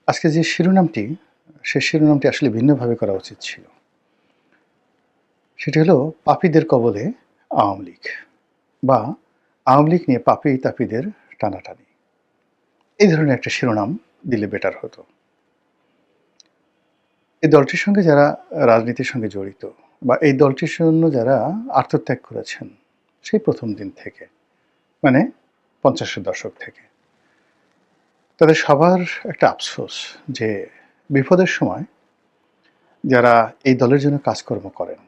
আজকে যে শিরোনামটি, সে শিরোনামটি আসলে ভিন্নভাবে করা উচিত ছিল। সেটি হলো পাপীদের কবলে আওয়ামী লীগ বা আওয়ামী লীগ নিয়ে পাপী-তাপীদের টানাটানি। এই ধরনের একটা শিরোনাম দিলে বেটার হতো। এই দলটির সঙ্গে যারা রাজনীতির সঙ্গে জড়িত বা এই দলটির জন্য যারা আত্মত্যাগ করেছেন সেই প্রথম দিন থেকে, মানে ৫০-এর দশক থেকে, তাদের সবার একটা আফসোস যে বিপদের সময় যারা এই দলের জন্য কাজকর্ম করেন,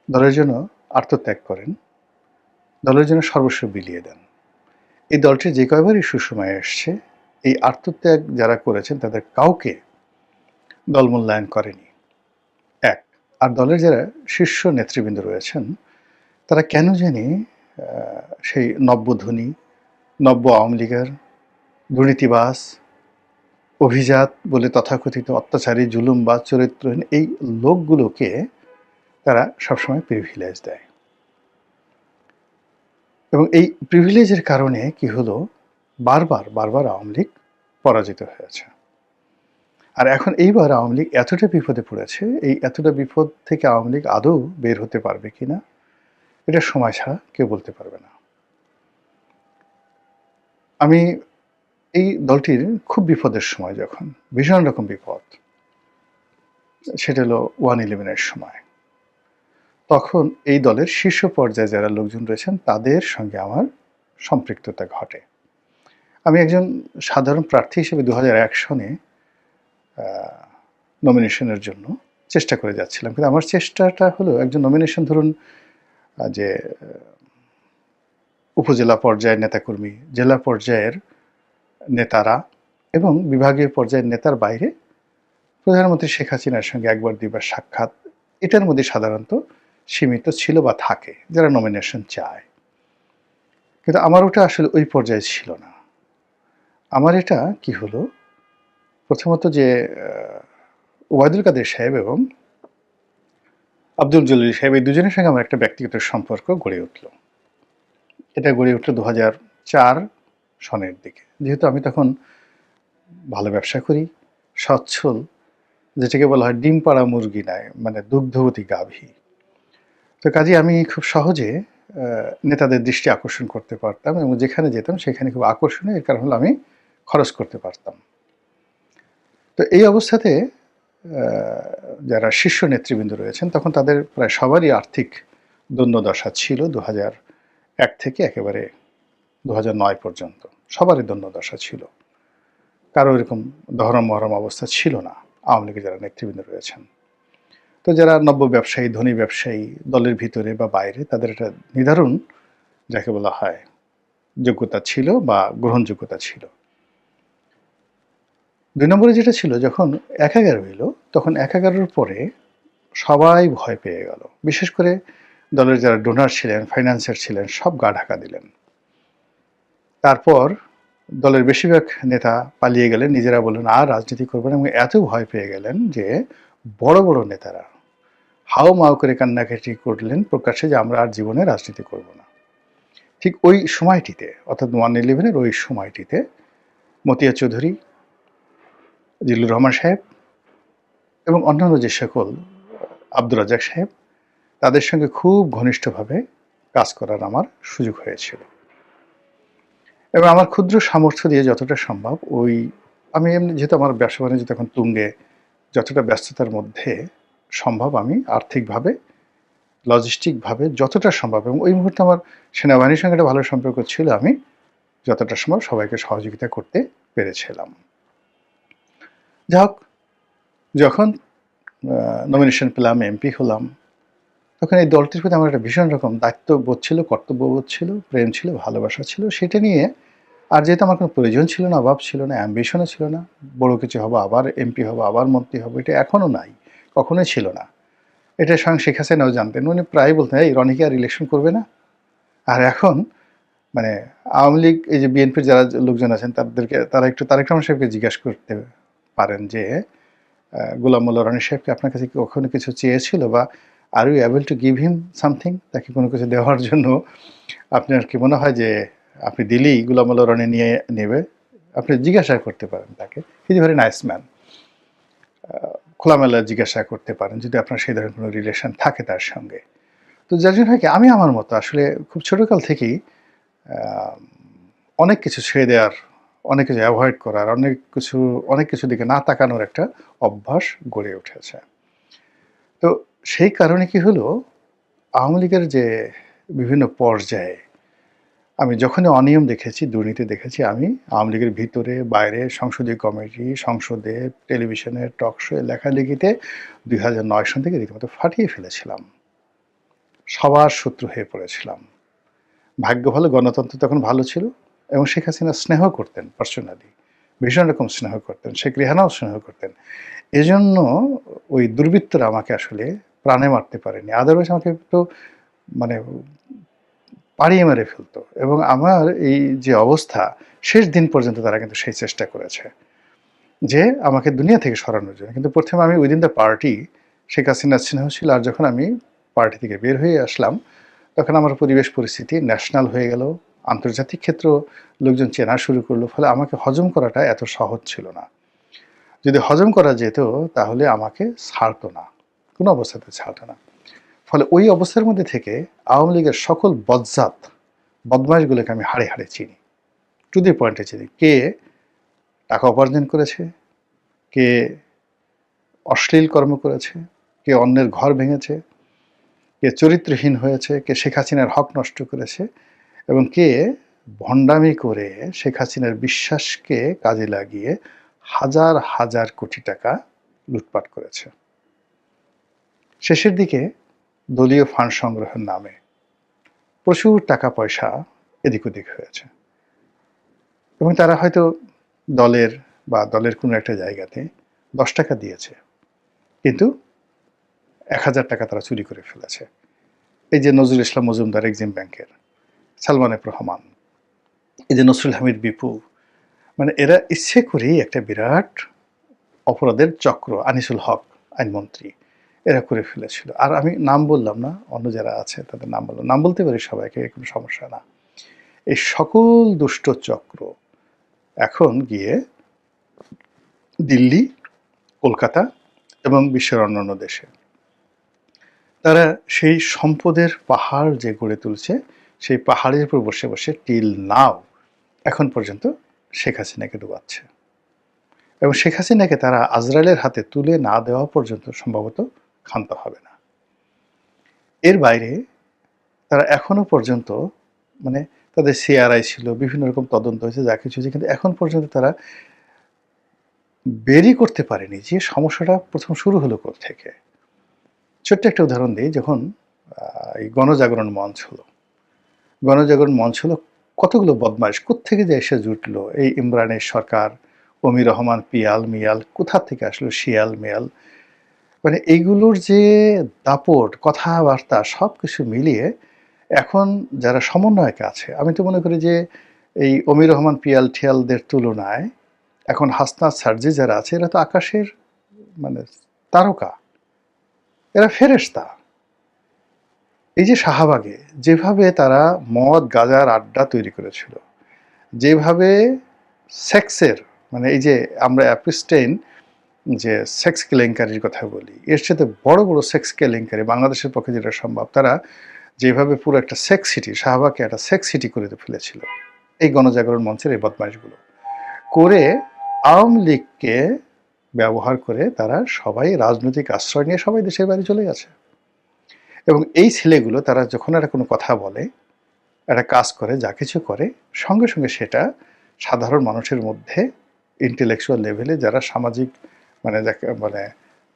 দলের জন্য আত্মত্যাগ করেন, দলের জন্য সর্বস্ব বিলিয়ে দেন, এই দলটি যে কয়বারই সুসময়ে এসছে, এই আত্মত্যাগ যারা করেছেন তাদের কাউকে দল মূল্যায়ন করেনি। এক, আর দলের যারা শীর্ষ নেতৃবৃন্দ রয়েছেন তারা কেন জানি সেই নব্যধনী, নব্য আওয়ামী লীগের দুর্নীতিবাজ, অভিজাত বলে তথাকথিত অত্যাচারী, জুলুমবাজ, চরিত্রহীন এই লোকগুলোকে তারা সবসময় প্রিভিলেজ দেয়। এবং এই প্রিভিলেজের কারণে কি হলো, বারবার আওয়ামী লীগ পরাজিত হয়েছে। আর এখন এইবার আওয়ামী লীগ এতটা বিপদে পড়েছে, এই এতটা বিপদ থেকে আওয়ামী লীগ আদৌ বের হতে পারবে কিনা এটা সময় ছাড়া কেউ বলতে পারবে না। আমি এই দলটির খুব বিপদের সময়, যখন ভীষণ রকম বিপদ, সেটা হলো 1/11-এর সময়, তখন এই দলের শীর্ষ পর্যায়ে যারা লোকজন রয়েছেন তাদের সঙ্গে আমার সম্পৃক্ততা ঘটে। আমি একজন সাধারণ প্রার্থী হিসেবে 2001 সনে নমিনেশনের জন্য চেষ্টা করে যাচ্ছিলাম, কিন্তু আমার চেষ্টাটা হলো একজন নমিনেশন, ধরুন যে উপজেলা পর্যায়ের নেতাকর্মী, জেলা পর্যায়ের নেতারা এবং বিভাগীয় পর্যায়ের নেতার বাইরে প্রধানমন্ত্রী শেখ হাসিনার সঙ্গে একবার দুইবার সাক্ষাৎ, এটার মধ্যে সাধারণত সীমিত ছিল বা থাকে যারা নমিনেশন চায়। কিন্তু আমার ওটা আসলে ওই পর্যায়ে ছিল না। আমার এটা কি হলো, প্রথমত যে ওবায়দুল কাদের সাহেব এবং আব্দুল জলিল সাহেব, এই দুজনের সঙ্গে আমার একটা ব্যক্তিগত সম্পর্ক গড়ে উঠল। এটা গড়ে উঠল 2004 সনের দিকে। যেহেতু আমি তখন ভালো ব্যবসা করি, সচ্ছল, যেটাকে বলা হয় ডিম পাড়া মুরগি নয়, মানে দুগ্ধবতী গাভী। তো কাজে আমি খুব সহজে নেতাদের দৃষ্টি আকর্ষণ করতে পারতাম এবং যেখানে যেতাম সেখানে খুব আকর্ষণীয়, এর কারণ হলো আমি খরচ করতে পারতাম। তো এই অবস্থাতে যারা শীর্ষ নেতৃবৃন্দ রয়েছেন তখন তাদের প্রায় সবারই আর্থিক দৈন্যদশা ছিল 2001 থেকে একেবারে 2009 পর্যন্ত, সবারই দৈন্যদশা ছিল। কারো এরকম দহরম মহরম অবস্থা ছিল না আওয়ামী লীগের যারা নেতৃবৃন্দ রয়েছেন। তো যারা নব্য ব্যবসায়ী, ধনী ব্যবসায়ী, দলের ভিতরে বা বাইরে, তাদের একটা নির্ধারণ যাকে বলা হয় যোগ্যতা ছিল বা গ্রহণযোগ্যতা ছিল। 2 নম্বরে যেটা ছিল, যখন 1/11 হইল তখন 1/11-র পরে সবাই ভয় পেয়ে গেল। বিশেষ করে দলের যারা ডোনার ছিলেন, ফাইন্যান্সার ছিলেন, সব গা ঢাকা দিলেন। তারপর দলের বেশিরভাগ নেতা পালিয়ে গেলেন, নিজেরা বললেন আর রাজনীতি করবেন, এবং এত ভয় পেয়ে গেলেন যে বড় বড় নেতারা হাও মাও করে কান্নাকাটি করলেন প্রকাশ্যে যে আমরা আর জীবনে রাজনীতি করব না। ঠিক ওই সময়টিতে, অর্থাৎ 1/11-এর ওই সময়টিতে মতিয়া চৌধুরী, জিল্লুর রহমান সাহেব এবং অন্যান্য যে সকল, আব্দুর রাজ্জাক সাহেব, তাদের সঙ্গে খুব ঘনিষ্ঠভাবে কাজ করার আমার সুযোগ হয়েছিল। এবং আমার ক্ষুদ্র সামর্থ্য দিয়ে যতটা সম্ভব, ওই আমি এমনি যেহেতু আমার ব্যবসা বাণিজ্য তখন তুঙ্গে, যতটা ব্যস্ততার মধ্যে সম্ভব আমি আর্থিকভাবে, লজিস্টিকভাবে যতটা সম্ভব, এবং ওই মুহূর্তে আমার সেনাবাহিনীর সঙ্গে একটা ভালো সম্পর্ক ছিল, আমি যতটা সম্ভব সবাইকে সহযোগিতা করতে পেরেছিলাম। যাই হোক, যখন নমিনেশন পেলাম, এমপি হলাম, তখন এই দলটির প্রতি আমার একটা ভীষণ রকম দায়িত্ববোধ ছিল, কর্তব্যবোধ ছিল, প্রেম ছিল, ভালোবাসা ছিল। সেটা নিয়ে আর যেহেতু আমার কোনো প্রয়োজন ছিল না, অভাব ছিল না, অ্যাম্বিশনও ছিল না, বড় কিছু হবো, আবার এমপি হবো, আবার মন্ত্রী হবো, এটা এখনও নাই, কখনোই ছিল না। এটা স্বয়ং শেখ হাসিনাও জানতেন। উনি প্রায় বলতেন, এই রনিকে আর ইলেকশন করবে না। আর এখন মানে আওয়ামী লীগ, এই যে বিএনপির যারা লোকজন আছেন তাদেরকে, তারা একটু তারেক রহমান সাহেবকে জিজ্ঞাসা করতে পারেন যে গোলাম মোল্লা রনি সাহেবকে আপনার কাছে কখনো কিছু চেয়েছিল, বা are you able to give him something, তাকে কোনো কিছু দেওয়ার জন্য আপনার কি মনে হয় যে আপনি দিলেই গোলাম মোল্লা রনি নিয়ে নেবে? আপনি জিজ্ঞাসা করতে পারেন তাকে, he is very nice man. খোলামেলা জিজ্ঞাসা করতে পারেন যদি আপনার সেই ধরনের কোনো রিলেশন থাকে তার সঙ্গে। তো যার জন্য হয় কি, আমি আমার মতো আসলে খুব ছোটকাল থেকেই আহ, অনেক কিছু ছেড়ে দেওয়ার, অনেক কিছু অ্যাভয়েড করার, অনেক কিছু দিকে না তাকানোর একটা অভ্যাস গড়ে উঠেছে। তো সেই কারণে কি হলো, আওয়ামী লীগের যে বিভিন্ন পর্যায়ে আমি যখনই অনিয়ম দেখেছি, দুর্নীতি দেখেছি, আমি আওয়ামী লীগের ভিতরে বাইরে, সংসদীয় কমিটি, সংসদে, টেলিভিশনে, টক শো, লেখালেখিতে 2009 সন থেকে রীতিমতো ফাটিয়ে ফেলেছিলাম, সবার শত্রু হয়ে পড়েছিলাম। ভাগ্য ভালো, গণতন্ত্র তখন ভালো ছিল এবং শেখ হাসিনা স্নেহ করতেন পার্সোনালি, ভীষণ রকম স্নেহ করতেন, শেখ রেহানাও স্নেহ করতেন। এজন্য ওই দুর্বৃত্তরা আমাকে আসলে প্রাণে মারতে পারেনি, আদারওয়াইজ আমাকে তো মানে পাড়িয়ে মেরে ফেলতো। এবং আমার এই যে অবস্থা, শেষ দিন পর্যন্ত তারা কিন্তু সেই চেষ্টা করেছে যে আমাকে দুনিয়া থেকে সরানোর জন্য। কিন্তু প্রথমে আমি উইদিন দ্য পার্টি শেখ হাসিনার স্নেহ ছিল, আর যখন আমি পার্টি থেকে বের হয়ে আসলাম তখন আমার পরিবেশ পরিস্থিতি ন্যাশনাল হয়ে গেল, আন্তর্জাতিক ক্ষেত্র লোকজন চেনা শুরু করলো, ফলে আমাকে হজম করাটা এত সহজ ছিল না। যদি হজম করা যেত তাহলে আমাকে ছাড়তো না, কোনো অবস্থাতে ছাড়তো না। ফলে ওই অবস্থার মধ্যে থেকে আওয়ামী লীগের সকল বজ্জাত বদমাইশগুলোকে আমি হাড়ে হাড়ে চিনি, টু দি পয়েন্টে চিনি। কে টাকা উপার্জন করেছে, কে অশ্লীল কর্ম করেছে, কে অন্যের ঘর ভেঙেছে, কে চরিত্রহীন হয়েছে, কে শেখ হাসিনার হক নষ্ট করেছে, এবং কে ভণ্ডামি করে শেখ হাসিনার বিশ্বাসকে কাজে লাগিয়ে হাজার হাজার কোটি টাকা লুটপাট করেছে। শেষের দিকে দলীয় ফান্ড সংগ্রহের নামে প্রচুর টাকা পয়সা এদিক ওদিক হয়েছে, এবং তারা হয়তো দলের দলের কোনো একটা জায়গাতে 10 টাকা দিয়েছে, কিন্তু 1000 টাকা তারা চুরি করে ফেলেছে। এই যে নজরুল ইসলাম মজুমদার এক্সিম ব্যাংকের, সালমান এফ রহমান, এই যে নসরুল হামিদ বিপু, মানে এরা ইচ্ছে করেই একটা বিরাট অপরাধের চক্র, আনিসুল হক আইনমন্ত্রী, এরা করে ফেলেছিল। আর আমি নাম বললাম না, অন্য যারা আছে তাদের নাম বললাম, নাম বলতে পারি সবাইকে, কোনো সমস্যা না। এই সকল দুষ্ট চক্র এখন গিয়ে দিল্লি, কলকাতা এবং বিশ্বের অন্যান্য দেশে তারা সেই সম্পদের পাহাড় যে গড়ে তুলছে, সেই পাহাড়ের উপর বসে বসে টিল নাও এখন পর্যন্ত শেখ হাসিনাকে ডুবাচ্ছে। এবং শেখ হাসিনাকে তারা আজরায়েলের হাতে তুলে না দেওয়া পর্যন্ত সম্ভবত ক্ষান্ত হবে না। এর বাইরে তারা এখনো পর্যন্ত, মানে তাদের সিআরআই ছিল, বিভিন্ন রকম তদন্ত হয়েছে, যা কিছু হয়েছে, কিন্তু এখন পর্যন্ত তারা বেরই করতে পারেনি যে সমস্যাটা প্রথম শুরু হলো থেকে। ছোট্ট একটা উদাহরণ দিই, যখন এই গণজাগরণ মঞ্চ হলো, গণজাগরণ মঞ্চ হলো, কতগুলো বদমাইশ কোত্থেকে যে এসে জুটলো, এই ইমরানের সরকার, অমির রহমান, পিয়াল মিয়াল, কোথা থেকে আসলো শিয়াল মিয়াল, মানে এইগুলোর যে দাপট, কথাবার্তা, সব কিছু মিলিয়ে এখন যারা সমন্বয়কে আছে, আমি তো মনে করি যে এই অমির রহমান, পিয়াল ঠিয়ালদের তুলনায় এখন হাসনাত সার্জি যারা আছে, এরা তো আকাশের মানে তারকা, এরা ফেরেশতা। এই যে শাহবাগে যেভাবে তারা মদ গাঁজার আড্ডা তৈরি করেছিল, যেভাবে সেক্সের, মানে এই যে আমরা অ্যাপিস্টেইন যে সেক্স কেলেঙ্কারির কথা বলি, এর সাথে বড় বড় সেক্স কেলেঙ্কারি বাংলাদেশের পক্ষে যেটা সম্ভব, তারা যেভাবে পুরো একটা সেক্স সিটি, শাহবাগকে একটা সেক্স সিটি করে ফেলেছিল এই গণজাগরণ মঞ্চের এই বদমাইশগুলো করে, আওয়ামী লীগকে ব্যবহার করে তারা সবাই রাজনৈতিক আশ্রয় নিয়ে সবাই দেশের বাড়ি চলে গেছে। এবং এই ছেলেগুলো তারা যখন একটা কোনো কথা বলে, একটা কাজ করে, যা কিছু করে, সঙ্গে সঙ্গে সেটা সাধারণ মানুষের মধ্যে ইন্টেলেকচুয়াল লেভেলে যারা সামাজিক, মানে যাকে মানে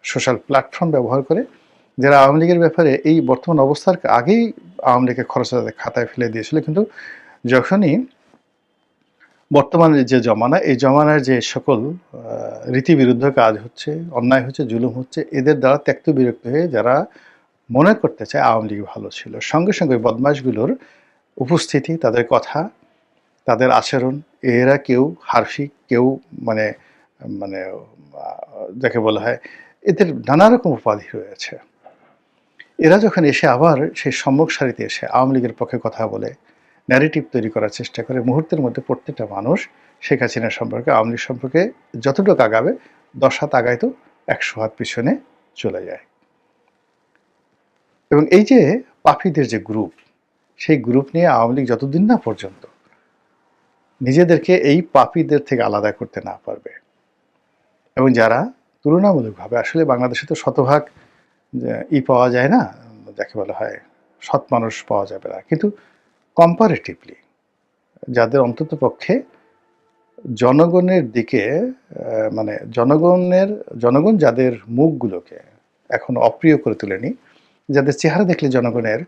সোশ্যাল প্ল্যাটফর্ম ব্যবহার করে, যারা আওয়ামী লীগের ব্যাপারে এই বর্তমান অবস্থার আগেই আওয়ামী লীগের খরচা খাতায় ফেলে দিয়েছিল, কিন্তু যখনই বর্তমানে যে জমানা, এই জমানার যে সকল রীতিবিরুদ্ধ কাজ হচ্ছে, অন্যায় হচ্ছে, জুলুম হচ্ছে, এদের দ্বারা ত্যক্ত বিরক্ত হয়ে যারা মনে করতে চায় আওয়ামী লীগ ভালো ছিল, সঙ্গে সঙ্গে বদমাশগুলোর উপস্থিতি, তাদের কথা, তাদের আচরণ, এরা কেউ হারফি, কেউ মানে মানে যাকে বলা হয়, এদের নানা রকম উপাধি রয়েছে। এরা যখন এসে আবার সেই সম্মুখ সারিতে এসে আওয়ামী লীগের পক্ষে কথা বলে, ন্যারেটিভ তৈরি করার চেষ্টা করে, মুহূর্তের মধ্যে প্রত্যেকটা মানুষ শেখ হাসিনা সম্পর্কে, আওয়ামী লীগ সম্পর্কে যতটুকু আগাবে 10 হাত আগায় তো 100 হাত পিছনে চলে যায়। এবং এই যে পাপীদের যে গ্রুপ, সেই গ্রুপ নিয়ে আওয়ামী লীগ যতদিন না পর্যন্ত নিজেদেরকে এই পাপীদের থেকে আলাদা করতে না পারবে, এবং যারা তুলনামূলকভাবে, আসলে বাংলাদেশে তো শতভাগ পাওয়া যায় না, যাকে বলা হয় সৎ মানুষ পাওয়া যাবে না, কিন্তু কম্পারেটিভলি যাদের অন্তত পক্ষে জনগণের দিকে মানে জনগণ যাদের মুখগুলোকে এখন অপ্রিয় করে তোলেনি, যাদের চেহারা দেখলে জনগণের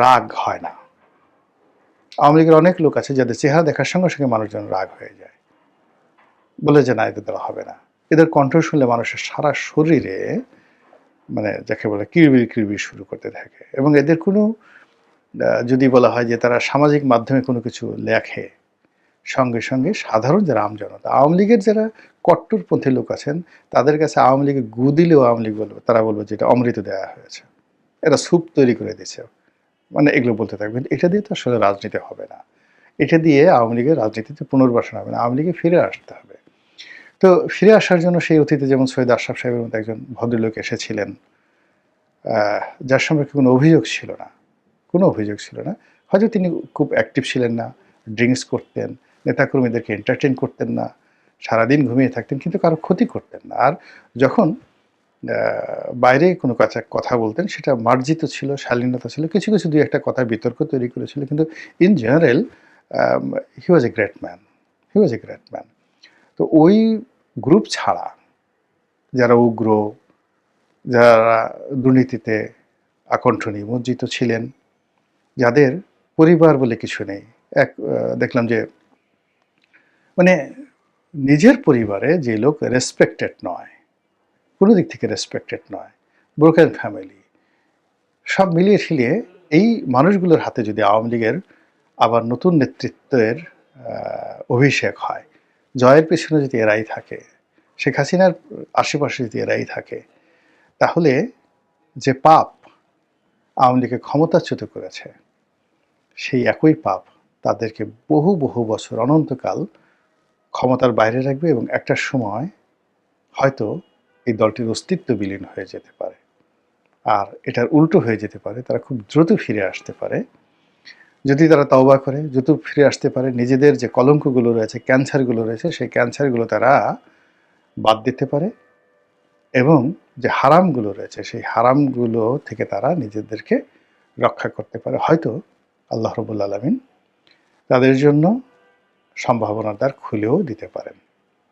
রাগ হয় না। আওয়ামী লীগের অনেক লোক আছে যাদের চেহারা দেখার সঙ্গে সঙ্গে মানুষজন রাগ হয়ে যায়, বলে যে না এদের দ্বারা হবে না। এদের কণ্ঠ শুনলে মানুষের সারা শরীরে মানে যাকে বলে কিরবির কিরবির শুরু করতে থাকে। এবং এদের কোনো যদি বলা হয় যে তারা সামাজিক মাধ্যমে কোনো কিছু লেখে, সঙ্গে সঙ্গে সাধারণ যারা আমজনতা, আওয়ামী লীগের যারা কট্টরপন্থী লোক আছেন, তাদের কাছে আওয়ামী লীগে গু দিলেও আওয়ামী লীগ বলবে, তারা বলবে যে এটা অমৃত দেওয়া হয়েছে, এরা স্যুপ তৈরি করে দিয়েছে, মানে এগুলো বলতে থাকবেন। এটা দিয়ে তো আসলে রাজনীতি হবে না, এটা দিয়ে আওয়ামী লীগের রাজনীতিতে পুনর্বাসন হবে না, আওয়ামী লীগে ফিরে আসতে হবে। তো ফিরে আসার জন্য সেই অতীতে যেমন সৈয়দ আশরাফ সাহেবের মতো একজন ভদ্রলোক এসেছিলেন, যার সম্পর্কে কোনো অভিযোগ ছিল না, কোনো অভিযোগ ছিল না। হয়তো তিনি খুব অ্যাক্টিভ ছিলেন না, ড্রিঙ্কস করতেন, নেতাকর্মীদেরকে এন্টারটেন করতেন না, সারাদিন ঘুমিয়ে থাকতেন, কিন্তু কারো ক্ষতি করতেন না। আর যখন বাইরে কোনো কথা বলতেন সেটা মার্জিত ছিল, শালীনতা ছিল, কিছু কিছু দুই একটা কথা বিতর্ক তৈরি করেছিল, কিন্তু in general he was a great man, he was a great man. তো ওই গ্রুপ ছাড়া যারা উগ্র, যারা দুর্নীতিতে আকণ্ঠ নিমজ্জিত ছিলেন, যাদের পরিবার বলে কিছু নেই, দেখলাম যে মানে নিজের পরিবারে যে লোক রেসপেক্টেড নয়, কোনো দিক থেকে রেসপেক্টেড নয়, ব্রোকেন ফ্যামিলি, সব মিলিয়ে ছিলিয়ে এই মানুষগুলোর হাতে যদি আওয়ামী লীগের আবার নতুন নেতৃত্বের অভিষেক হয়, জয়ের পেছনে যদি এরাই থাকে, শেখ হাসিনার আশেপাশে যদি এরাই থাকে, তাহলে যে পাপ আওয়ামী লীগকে ক্ষমতাচ্যুত করেছে, সেই একই পাপ তাদেরকে বহু বহু বছর অনন্তকাল ক্ষমতার বাইরে রাখবে, এবং একটা সময় হয়তো এই দলটির অস্তিত্ব বিলীন হয়ে যেতে পারে। আর এটার উল্টো হয়ে যেতে পারে, তারা খুব দ্রুত ফিরে আসতে পারে, যদি তারা তওবা করে, দ্রুত ফিরে আসতে পারে, নিজেদের যে কলঙ্কগুলো রয়েছে, ক্যান্সারগুলো রয়েছে, সেই ক্যান্সারগুলো তারা বাদ দিতে পারে, এবং যে হারামগুলো রয়েছে সেই হারামগুলো থেকে তারা নিজেদেরকে রক্ষা করতে পারে। হয়তো আল্লাহ রাব্বুল আলামিন তাদের জন্য সম্ভাবনার দ্বার খুলেও দিতে পারেন।